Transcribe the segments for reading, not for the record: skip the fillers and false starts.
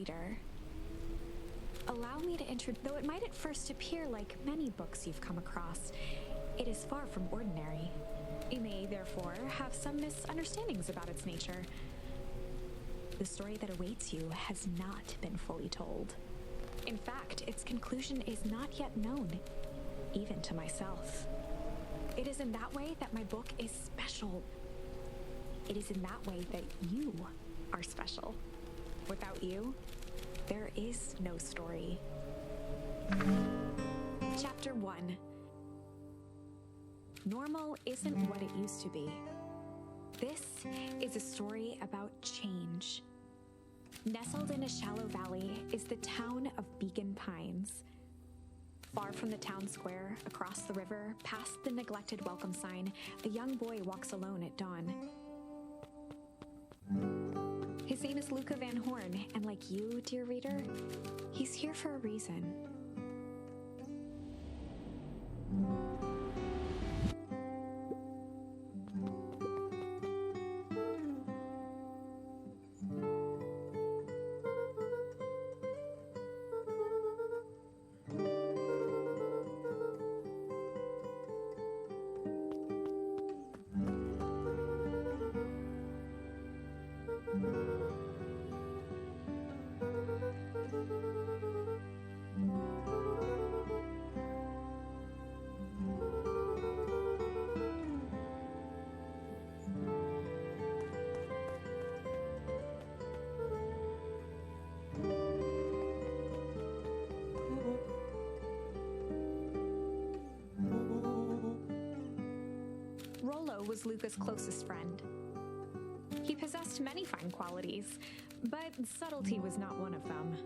reader. Allow me to introduce, though it might at first appear like many books you've come across, it is far from ordinary. You may, therefore, have some misunderstandings about its nature. The story that awaits you has not been fully told. In fact, its conclusion is not yet known, even to myself. It is in that way that my book is special. It is in that way that you are special. Without you, there is no story. Chapter 1. Normal isn't what it used to be. This is a story about change. Nestled in a shallow valley is the town of Beacon Pines. Far from the town square, across the river, past the neglected welcome sign, a young boy walks alone at dawn. His name is Luca Van Horn, and like you, dear reader, he's here for a reason. Rollo was Luca's closest friend. He possessed many fine qualities, but subtlety was not one of them.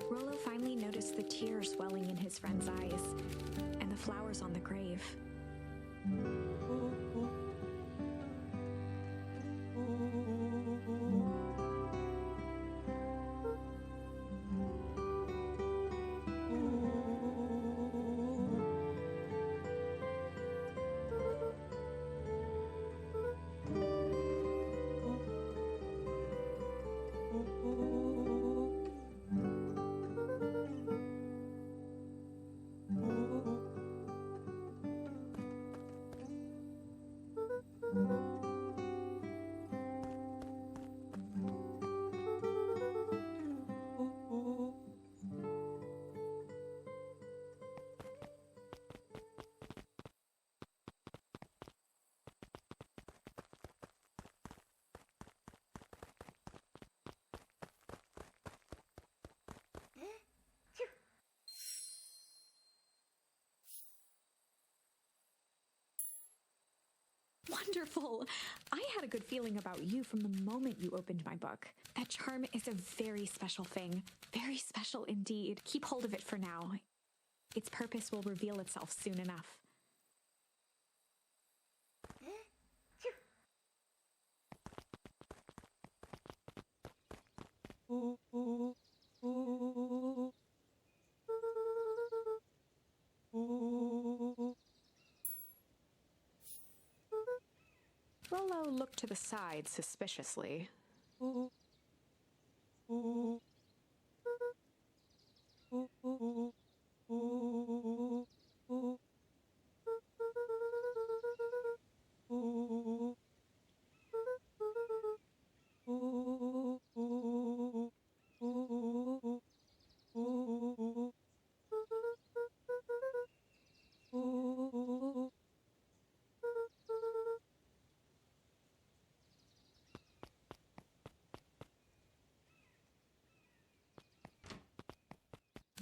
Rollo finally noticed the tears welling in his friend's eyes and the flowers on the grave. Wonderful! I had a good feeling about you from the moment you opened my book. That charm is a very special thing. Very special indeed. Keep hold of it for now. Its purpose will reveal itself soon enough. Rollo looked to the side suspiciously.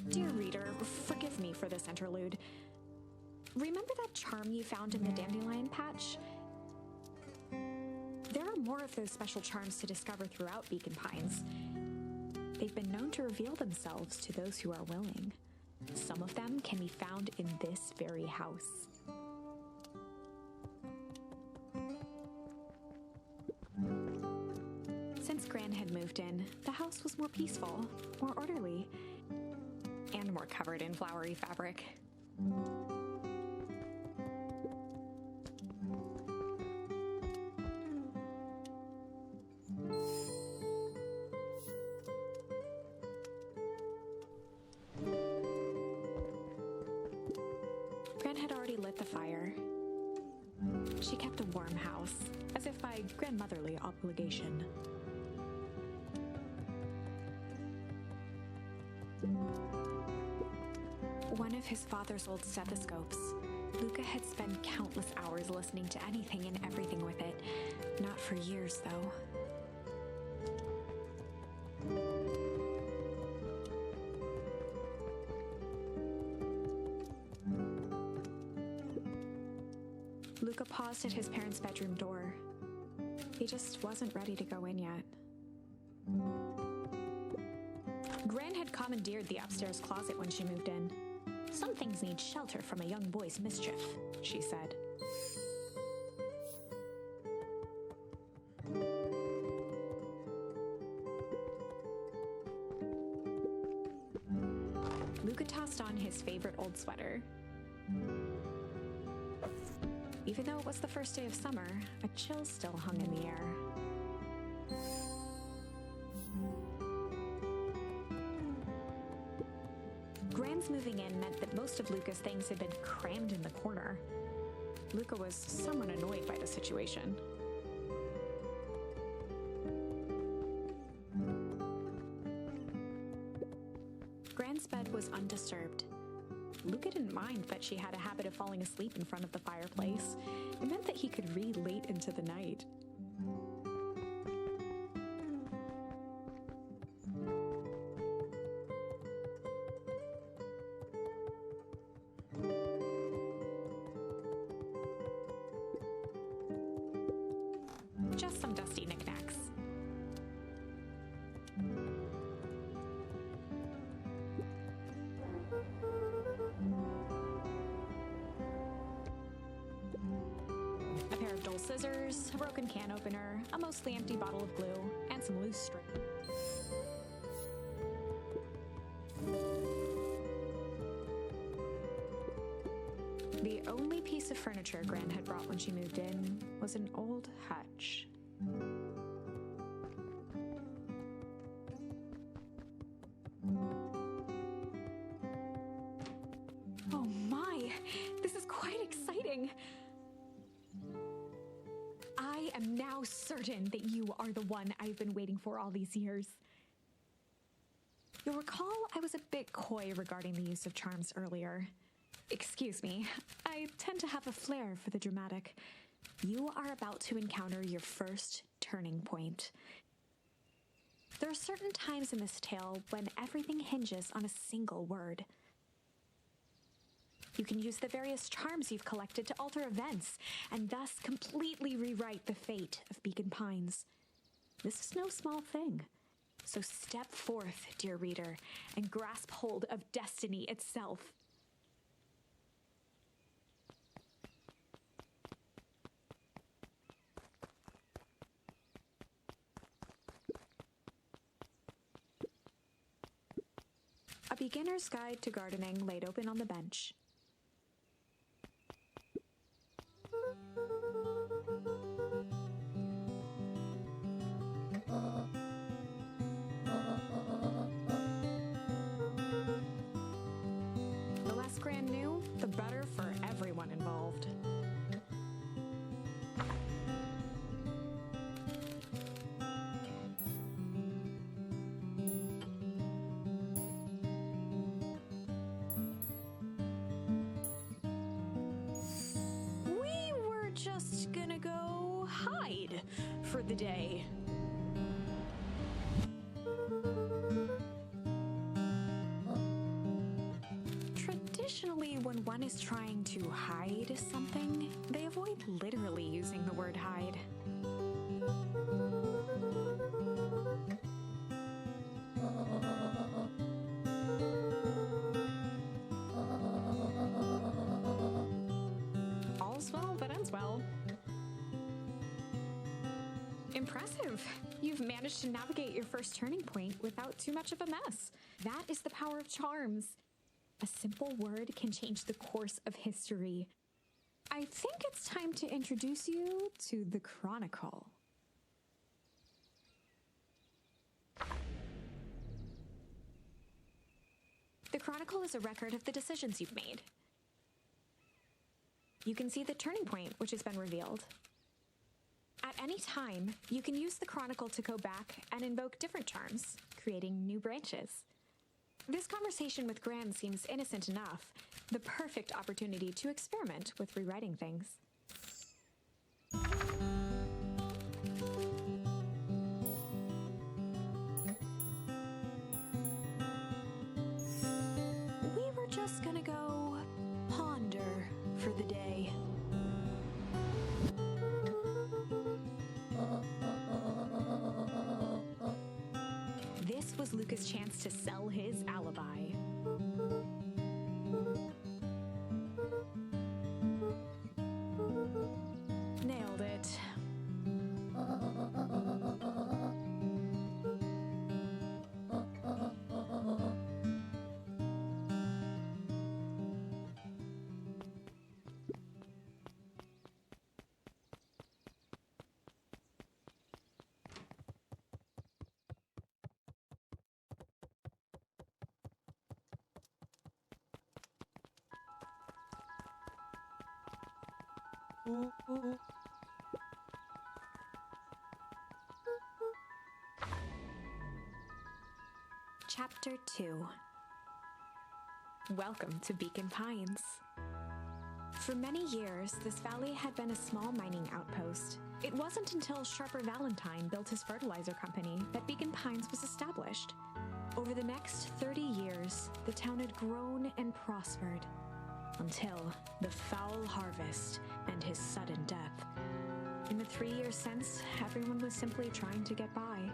Dear reader, forgive me for this interlude. Remember that charm you found in the dandelion patch? There are more of those special charms to discover throughout Beacon Pines. They've been known to reveal themselves to those who are willing. Some of them can be found in this very house. Since Gran had moved in, the house was more peaceful, more orderly, and more covered in flowery fabric. Gran had already lit the fire. She kept a warm house, as if by grandmotherly obligation. One of his father's old stethoscopes. Luca had spent countless hours listening to anything and everything with it. Not for years, though. Luca paused at his parents' bedroom door. He just wasn't ready to go in yet. Gran had commandeered the upstairs closet when she moved in. Some things need shelter from a young boy's mischief, she said. Luca tossed on his favorite old sweater. Even though it was the first day of summer, a chill still hung in the air. Gran's moving in meant that most of Luca's things had been crammed in the corner. Luca was somewhat annoyed by the situation. Gran's bed was undisturbed. Luca didn't mind that she had a habit of falling asleep in front of the fireplace. It meant that he could read late into the night. Just some dusty knickknacks. A pair of dull scissors, a broken can opener, a mostly empty bottle of glue, and some loose string. The only piece of furniture Gran had brought when she moved in was an old hutch. Oh my, this is quite exciting. I am now certain that you are the one I've been waiting for all these years. You'll recall I was a bit coy regarding the use of charms earlier. Excuse me, I tend to have a flair for the dramatic. You are about to encounter your first turning point. There are certain times in this tale when everything hinges on a single word. You can use the various charms you've collected to alter events, and thus completely rewrite the fate of Beacon Pines. This is no small thing. So step forth, dear reader, and grasp hold of destiny itself. A beginner's guide to gardening laid open on the bench. The less Gran knew, the better for everyone involved. We were just gonna go hide for the day. Traditionally, when one is trying to hide something, they avoid literally using the word hide. All's well that ends well. Impressive. You've managed to navigate your first turning point without too much of a mess. That is the power of charms. A simple word can change the course of history. I think it's time to introduce you to the Chronicle. The Chronicle is a record of the decisions you've made. You can see the turning point which has been revealed. At any time, you can use the Chronicle to go back and invoke different charms, creating new branches. This conversation with Gran seems innocent enough, the perfect opportunity to experiment with rewriting things. We were just gonna go ponder for the day. This was Luca's chance to sell his alibi. Nailed it. Chapter 2. Welcome to Beacon Pines. For many years, this valley had been a small mining outpost. It wasn't until Sharper Valentine built his fertilizer company that Beacon Pines was established. Over the next 30 years, the town had grown and prospered, until the foul harvest and his sudden death. In the 3 years since, everyone was simply trying to get by.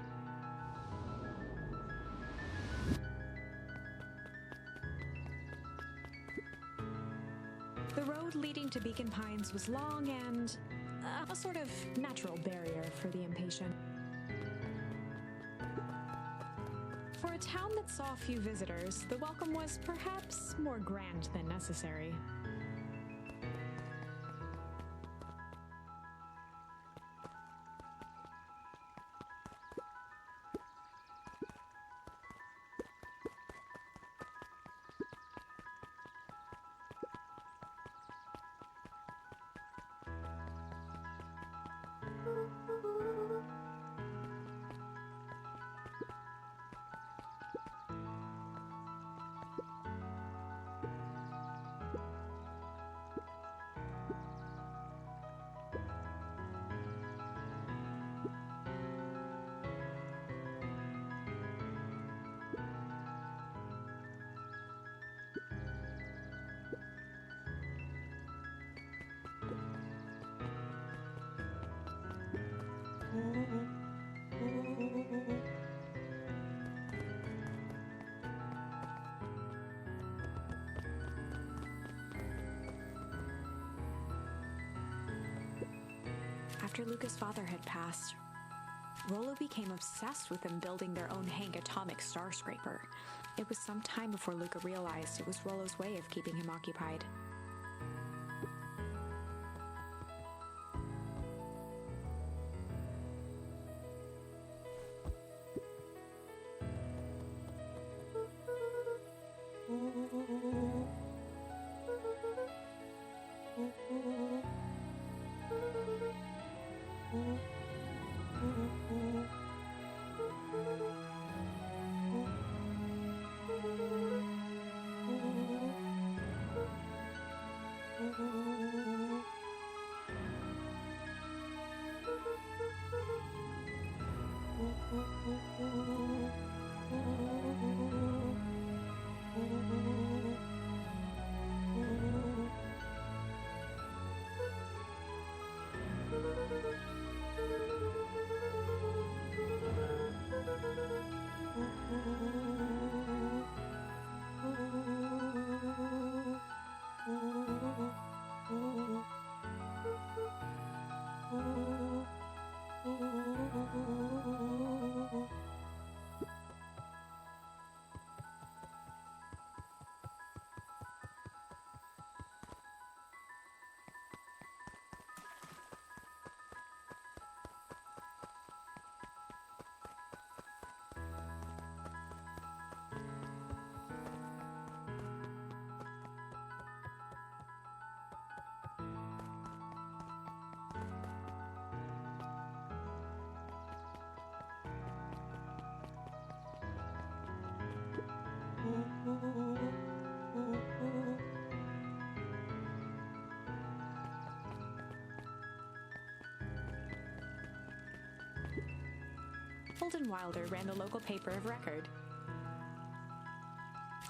The road leading to Beacon Pines was long and a sort of natural barrier for the impatient. For a town that saw few visitors, the welcome was perhaps more grand than necessary. After Luca's father had passed, Rollo became obsessed with them building their own Hank atomic star scraper. It was some time before Luca realized it was Rollo's way of keeping him occupied. Holden Wilder ran the local paper of record.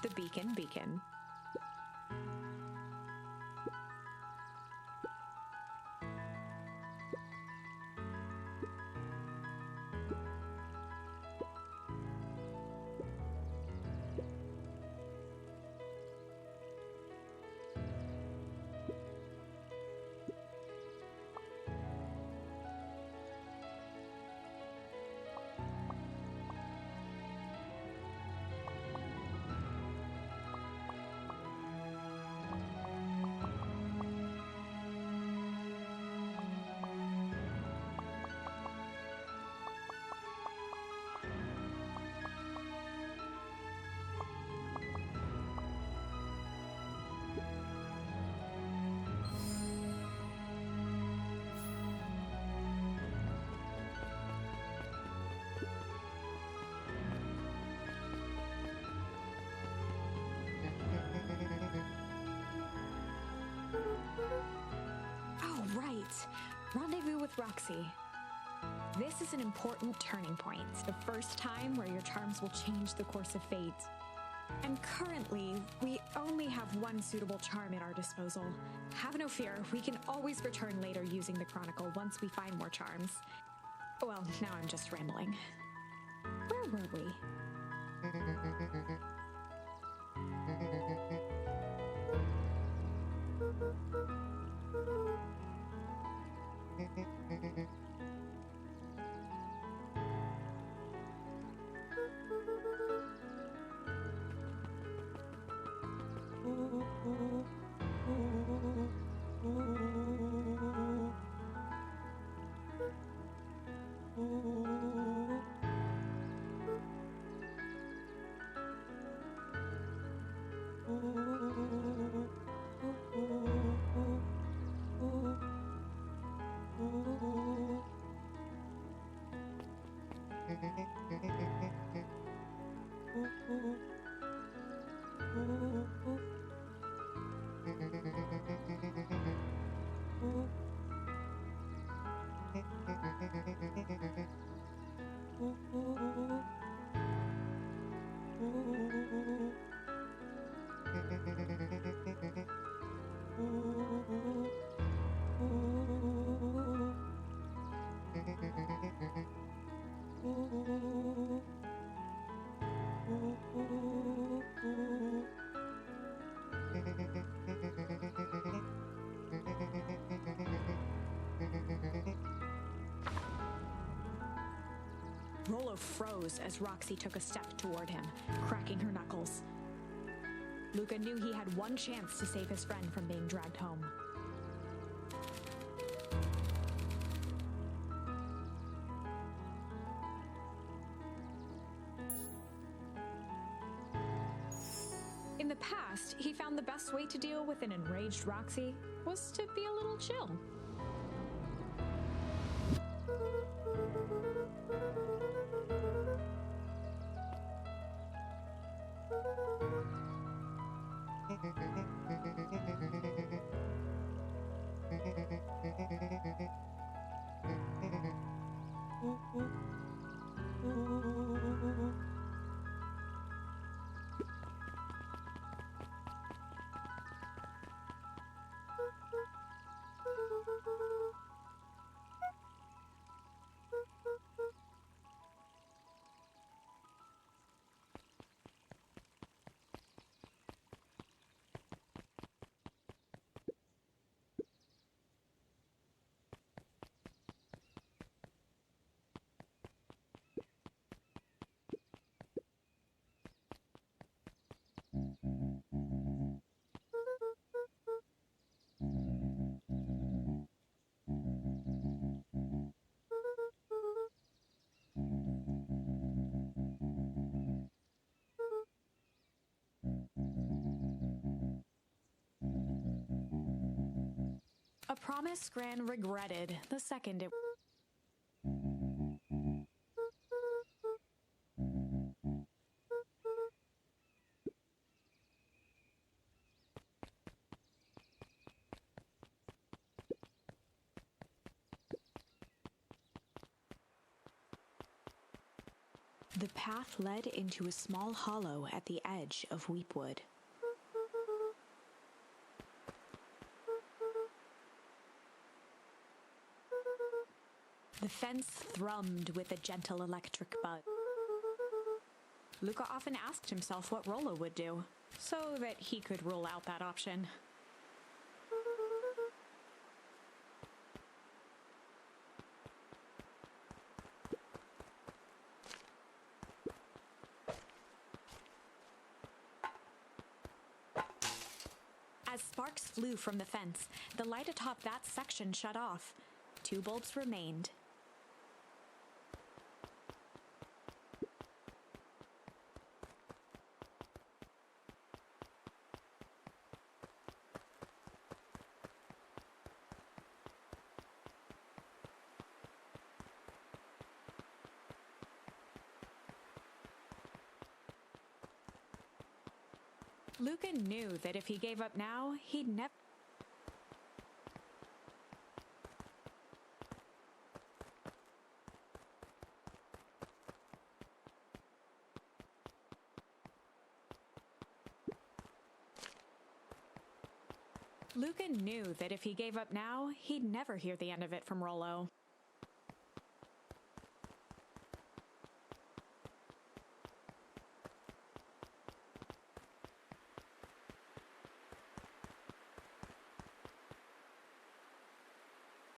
The Beacon. Oh, right. Rendezvous with Roxy. This is an important turning point. The first time where your charms will change the course of fate. And currently, we only have one suitable charm at our disposal. Have no fear, we can always return later using the Chronicle once we find more charms. Well, now I'm just rambling. Where were we? Rollo froze as Roxy took a step toward him, cracking her knuckles. Luca knew he had one chance to save his friend from being dragged home. In the past, he found the best way to deal with an enraged Roxy was to be a little chill. A promise Gran regretted the second it... The path led into a small hollow at the edge of Weepwood. The fence thrummed with a gentle electric buzz. Luca often asked himself what Rollo would do, so that he could rule out that option. As sparks flew from the fence, the light atop that section shut off. 2 bulbs remained. Luca knew that if he gave up now, he'd never... Luca knew that if he gave up now, he'd never hear the end of it from Rollo.